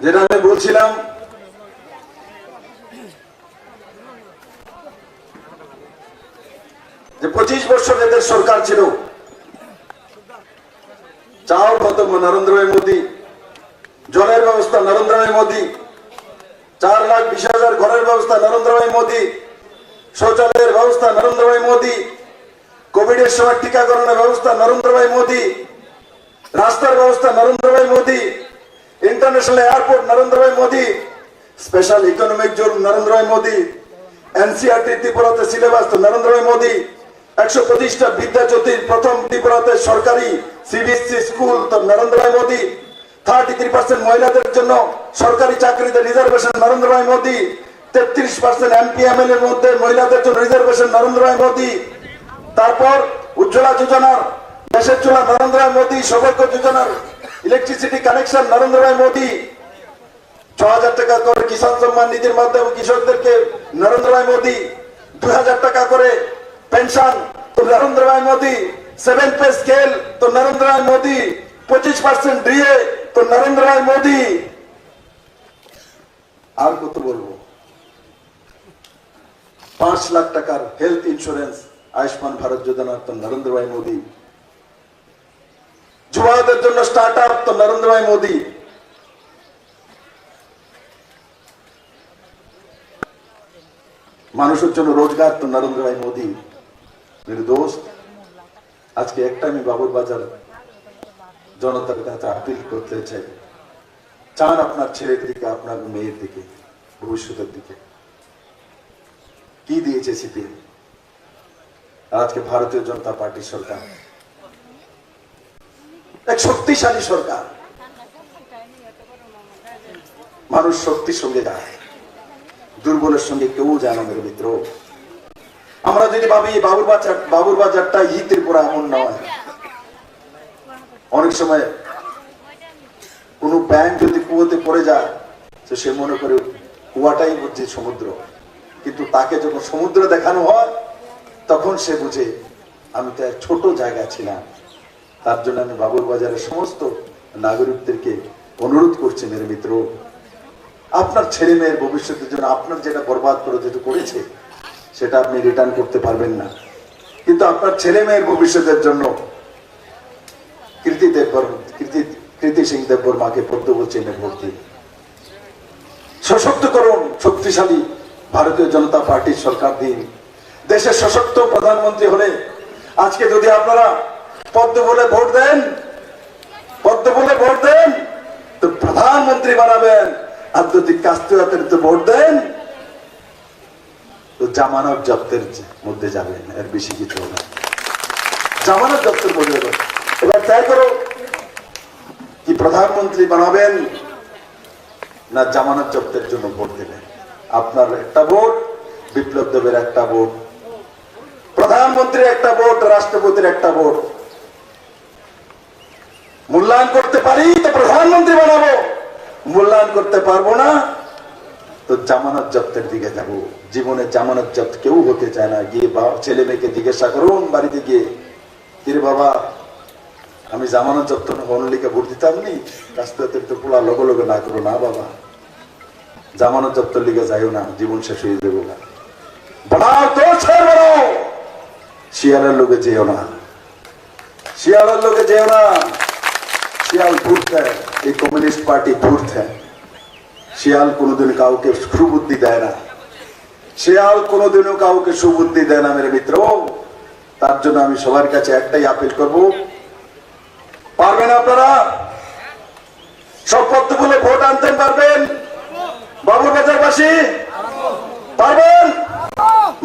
যেটা আমি বলছিলাম যে 25 বছর এদের সরকার ছিল, চাউল হতো নরেন্দ্র ভাই মোদী, জলের ব্যবস্থা নরেন্দ্র ভাই মোদী, 4,20,000 ঘরের ব্যবস্থা নরেন্দ্র ভাই মোদী, শৌচালয়ের ব্যবস্থা নরেন্দ্র ভাই মোদী, কোভিডের সময় টিকাকরণের ব্যবস্থা নরেন্দ্র ভাই মোদী, রাস্তার ব্যবস্থা নরেন্দ্র ভাই মোদী, इंटरनेशनल एयरपोर्ट नरेंद्र भाई Modi, special economic zone Narendra भाई मोदी, एनसीईआरटी त्रिपुराते सिलेबास तो नरेंद्र भाई मोदी, 125টা বিদ্যা জ্যোতির প্রথম ত্রিপুরাতে সরকারি সিবিএসসি স্কুল তো নরেন্দ্র ভাই মোদি, 33% মহিলাদের জন্য সরকারি চাকরিতে রিজার্ভেশন নরেন্দ্র ভাই মোদি, 33% এমপিএমএল এর মধ্যে মহিলাদের জন্য রিজার্ভেশন নরেন্দ্র ভাই মোদি। তারপর উজ্জ্বলা যোজনার দেশের চুলা নরেন্দ্র ভাই মোদি, সৌভাগ্য যোজনার ইলেকট্রিসিটি কানেকশন নরেন্দ্র ভাই মোদি, 6,000 টাকা করে কিষাণ সম্মান নিধির মাধ্যমে কৃষকদেরকে নরেন্দ্র ভাই মোদি, 2,000 টাকা করে পেনশন তো নরেন্দ্র ভাই মোদি, 7 পে স্কেল তো নরেন্দ্র ভাই মোদি, 25% ডিএ তো নরেন্দ্র ভাই মোদি। আর কত বলবো, 5 লাখ টাকার হেলথ ইন্স্যুরেন্স আয়ুষ্মান ভারত যোজনা তো নরেন্দ্র ভাই মোদি, যুবাদের জন্য স্টার্ট আপ তো নরেন্দ্র ভাই মোদি। মানুষের জন্য রোজগার তো নরেন্দ্র ভাই মোদি। मेरे दोस्त, আজকে একটা আমি বাবুর বাজার জনতার কাছে আপিল করতে চাই, চান আপনার ছেলের দিকে, আপনার মেয়ের দিকে, ভবিষ্যতের দিকে কি দিয়েছে সিপিএম, আজকে ভারতীয় জনতা পার্টির সরকার এক শক্তিশালী সরকার। মানুষ শক্তির সঙ্গে যায়, দুর্বলের সঙ্গে কেউ যায় না। মেরে মিত্র, আমরা যদি ভাবি বাবুর বাজারটা ই ত্রিপুরা, এমন নয়। অনেক সময় কোন ব্যাংক যদি কুয়োতে পড়ে যায় তো সে মনে করে কুয়াটাই বুঝছে সমুদ্র, কিন্তু তাকে যখন সমুদ্র দেখানো হয় তখন সে বুঝে আমি তো এক ছোট জায়গা ছিলাম। তার জন্য আমি বাবুর বাজারের সমস্ত নাগরিকদেরকে অনুরোধ করছি, মেরে মিত্র, আপনার ছেলে মেয়ের ভবিষ্যতের জন্য আপনার যেটা বরবাদ করে যেটা করেছে সেটা আপনি রিটার্ন করতে পারবেন না, কিন্তু আপনার ছেলে মেয়ের ভবিষ্যতের জন্য কৃতি সিং দেববর্মাকে পদ্ম চিহ্নে ভোট দিন। সশক্ত করুন শক্তিশালী ভারতীয় জনতা পার্টির সরকার দিন। দেশের সশক্ত প্রধানমন্ত্রী হলে আজকে যদি আপনারা পদ্ম বলে ভোট দেন তো প্রধানমন্ত্রী বানাবেন, আর যদি কাস্তুয়াতের ভোট দেন তো জামানত জব্দের মধ্যে যাবেন, এর বেশি কিছু না। জামানত জব্দের মধ্যে যাবেন। এবার তাই করো, কি প্রধানমন্ত্রী বানাবেন না জামানত জব্দের জন্য ভোট দেবেন? আপনার একটা ভোট, বিপ্লব দেবের একটা ভোট, প্রধানমন্ত্রীর একটা ভোট, রাষ্ট্রপতির একটা ভোট। মূল্যায়ন করতে পারি তো প্রধানমন্ত্রী বানাবো, মূল্যায়ন করতে পারবো না তো জামানত জব্দের দিকে যাব। জীবনে জামানত জব্দ কেউ হতে চায় না। গিয়ে ছেলে মেয়েকে জিজ্ঞাসা করুন বাড়িতে গিয়ে, কিরে বাবা আমি জামানত জব্দ অনলিকে ভোট দিতাম নি, রাস্তাতে তো পোলা লগে লগে না করো না বাবা, জামানত জব্দের লিগে যাইও না, জীবন শেষ হয়ে যাবো না। বানাও তো ছেড়ে বানাও, শিয়ালের লোকে যেও না, শিয়ালের লোকে যেও না। শিয়াল ধূর্ত হ্যায়, এই কমিউনিস্ট পার্টি ধূর্ত হ্যায়। শিয়াল কোনোদিন কাউকে সুবুদ্ধি দেয় না, শিয়াল কোনোদিনও কাউকে সুবুদ্ধি দেয় না মেরে মিত্র। তার জন্য আমি সবার কাছে একটাই আপিল করব, পারবেন আপনারা সব পদ্ম বলে ভোট আনতে পারবেন? বাবুর বাজারবাসী পারবেন?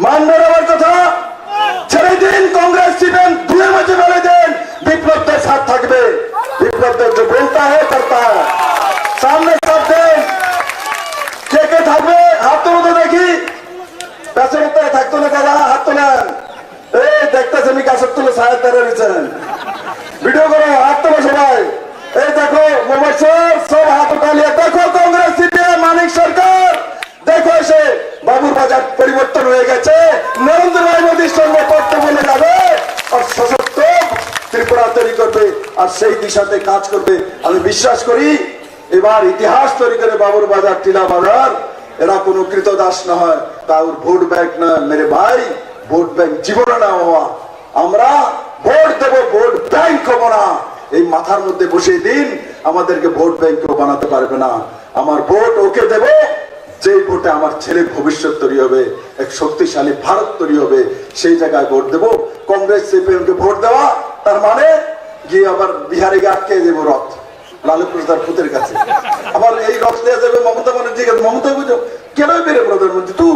মানবেন আমার কথা? ছেড়ে দিন কংগ্রেস সিপিএম, দুয়ের মাঝে বলে দেন বিপ্লবদের সাথ থাকবে। বিপ্লবদের जो बोलता है करता है, सामने साथ देन। কে কে থাকবে হাত তুলে দেখি, পেছনে থাকতো না কারা, হাত তোলেন। এই দেখতেছেন আমি কাছে তুলে সাহেব দাঁড়িয়ে রয়েছেন, ভিডিও করো, হাত তোলো সবাই। এই দেখো মোবাইল সব হাত উঠালিয়ে দেখো কংগ্রেস সিপিএম মানিক সরকার, দেখো এসে বাবুর বাজার পরিবর্তন হয়ে গেছে, নরেন্দ্র ভাই মোদীর সঙ্গে করতে বলে যাবে আর সশক্ত ত্রিপুরা তৈরি করবে আর সেই দিশাতে কাজ করবে। আমি বিশ্বাস করি এবার ইতিহাস তৈরি করে বাবুর বাজার, টিলা বাজার, এরা কোনো কৃতদাস না হয়, কারোর ভোট ব্যাংক না মেরে ভাই, ভোট ব্যাংক জীবনে না হওয়া। আমরা ভোট দেব, ভোট ব্যাংক হবো না, এই মাথার মধ্যে বসে দিন। আমাদেরকে ভোট ব্যাংকও বানাতে পারবে না। আমার ভোট ওকে দেব যে ভোটে আমার ছেলের ভবিষ্যৎ তৈরি হবে, এক শক্তিশালী ভারত তৈরি হবে, সেই জায়গায় ভোট দেব। কংগ্রেস সিপিএমকে ভোট দেওয়া তার মানে গিয়ে আবার বিহারে গিয়ে আটকে দেবো রথ লালু প্রসাদ পুতের কাছে, আবার এই রথ দেওয়া যাবে মমতা ব্যানার্জির কাছে। মমতা বুঝো কেন বেড়ে প্রধানমন্ত্রী তুই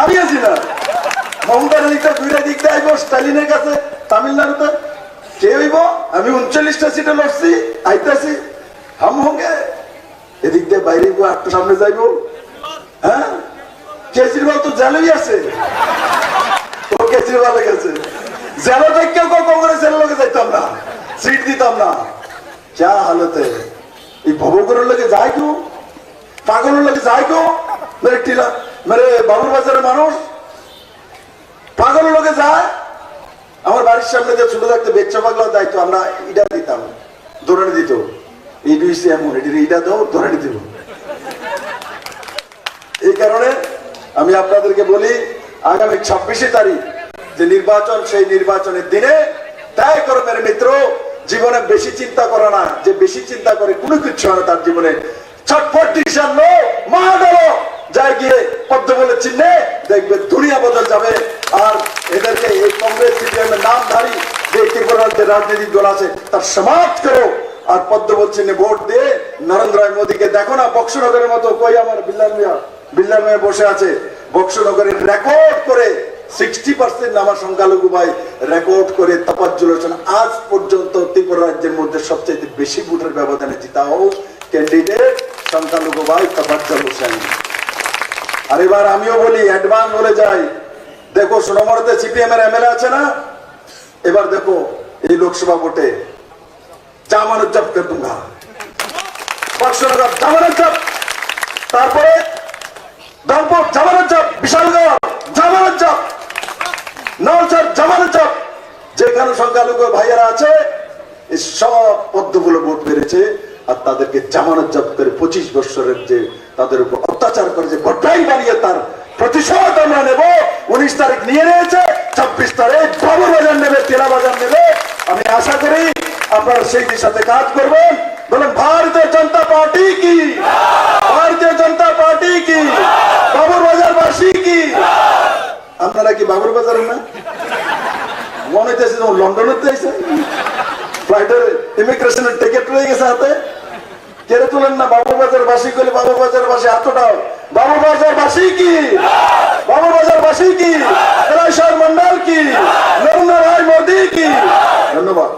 আমি আছি না, মমতার দিকটা দুইটা দিক দিয়ে আইব স্টালিনের কাছে তামিলনাড়ুতে কে হইব। আমি 39টা সিটে লড়ছি, আইতাছি হাম হোগে, এদিক দিয়ে বাইরে একটু সামনে যাইব। হ্যাঁ, কেজরিওয়াল তো জেলেই আছে, ও কেজরিওয়াল গেছে জেলে থেকে কংগ্রেসের লোকে যাইতাম না, সিট দিতাম না। যা হালতে এই ভবগুলোর লোকে যায় কেউ, পাগলের লোকে যায় কেউ, মেরে টিলা মেরে বাবুর বাজারের মানুষ পাগলের লোকে যায়। আমার বাড়ির সামনে যে ছোট থাকতে বেচ্চা পাগলা দায়িত্ব আমরা ইটা দিতাম, দৌড়ানি দিত, ইটা দাও দৌড়ানি দিব। এই কারণে আমি আপনাদেরকে বলি, আগামী 26 তারিখ যে নির্বাচন, সেই নির্বাচনের দিনে তাই করো মেরে মিত্র, জীবনে বেশি চিন্তা করো না, যে বেশি চিন্তা করে কোনো কিছু হয় না তার জীবনে। ছটফট ডিসিশন লো, মা ডালো, যাই গিয়ে পদ্ম বলে চিহ্নে দেখবে দুনিয়া বদল যাবে। আর এদেরকে এই কংগ্রেস সিপিএম এর নামধারী যে ত্রিপুরার যে রাজনৈতিক দল আছে তার সমাপ্ত করো। আর পদ্ম বল চিহ্নে ভোট দিয়ে নরেন্দ্র মোদীকে দেখো না বক্সনগরের মতো, কই আমার বিল্লার মেয়ে বসে আছে, বক্সনগরের রেকর্ড করে 60% আমার সংখ্যালঘু ভাই রেকর্ড করে তাপাজ্জুল হোসেন আজ পর্যন্ত ত্রিপুরা রাজ্যের মধ্যে সবচেয়ে বেশি ভোটের ব্যবধানে জিতাও ক্যান্ডিডেট সংখ্যালঘু ভাই তাপাজ্জুল হোসেন। আর এবার আমিও বলি, অ্যাডভান্স বলে যাই, দেখো সোনামুড়াতে সিপিএম এর এমএলএ আছে না, এবার দেখো এই লোকসভা ভোটে জামানত জব্দ করে দুঙ্গা, বক্সনগর জামানত জব্দ, তারপরে দলপুর জামানত জব্দ, বিশালগড় জামানত জব্দ, নওশাদ জামানত জব্দ। যেখানে সংখ্যালঘু ভাইয়েরা আছে এই সব পদ্মগুলো ভোট পেরেছে। আর তাদেরকে জামানত জব্দ করে 25 বছরের যে তাদের উপর অত্যাচার করে যে গড্ডাই বানিয়ে তার প্রতিশোধ আমরা নেব। 19 তারিখ নিয়ে নিয়েছে, 26 তারিখ বাবুর বাজার নেবে, তেলা বাজার নেবে। আমি আশা করি আপনারা সেই দিশাতে কাজ করবেন। বলেন ভারতীয় জনতা পার্টি কি, ভারতীয় জনতা পার্টি কি, বাবুর বাজার বাসী কি। আপনারা কি বাবুর বাজার না মনে হইতেছে লন্ডনের ফ্লাইটের ইমিগ্রেশনের টিকিট রয়ে গেছে হাতে, কেড়ে তুলেন না। বাবুর বাজার বাসী করলে বাবুর বাজার বাসী এতটাও বাবুর বাজার বাসী কি, বাবুর বাজার বাসী কি, কৈলাসহর মন্ডল কি, নরেন্দ্র ভাই মোদী কি। ধন্যবাদ।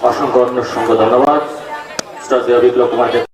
অসংখ্য অন্য সঙ্গে ধন্যবাদ। শ্রদ্ধেয় বিপ্লব কুমার।